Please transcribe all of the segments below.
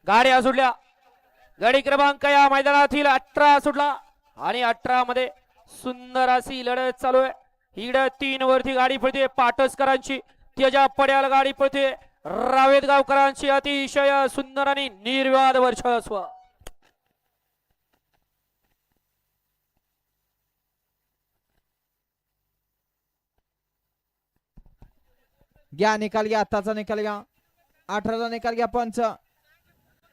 गाड्या सुटल्या. गाडी क्रमांक या मैदानातील 18 सुटला आणि 18 मध्ये सुंदर अशी लढत चालू आहे. इकडे 3 वरती गाडी पळते पाटसकरांची, त्याच्या पड्याला गाडी पळते रावेत गावकरांची. अतिशय सुंदर आणि निर्वाद वर्चस्व. घ्या निकाल घ्या, आताचा निकाल घ्या. 18चा निकाल घ्या पंच.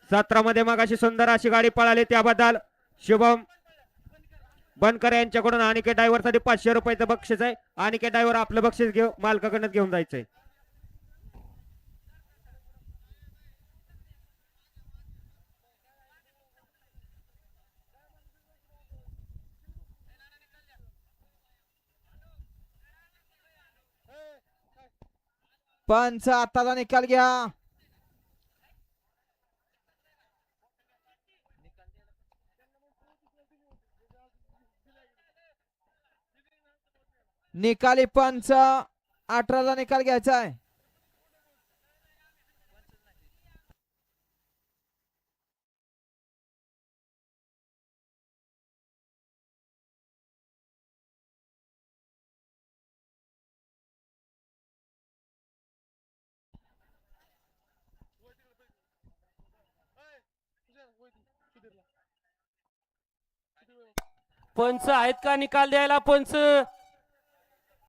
17 मध्ये मग अशी सुंदर अशी गाडी पळाली, त्याबद्दल शुभम बनकर यांच्याकडून अनिकेत ड्रायव्हर साठी 500 रुपयाचं बक्षीस आहे. अनिकेत ड्रायव्हर आपलं बक्षीस घेऊ मालकाकडनं घेऊन जायचंय. पंच आताचा निकाल घ्या. निकाली पंच 18चा निकाल घ्यायचा आहे. पंच आहेत का निकाल द्यायला? पंच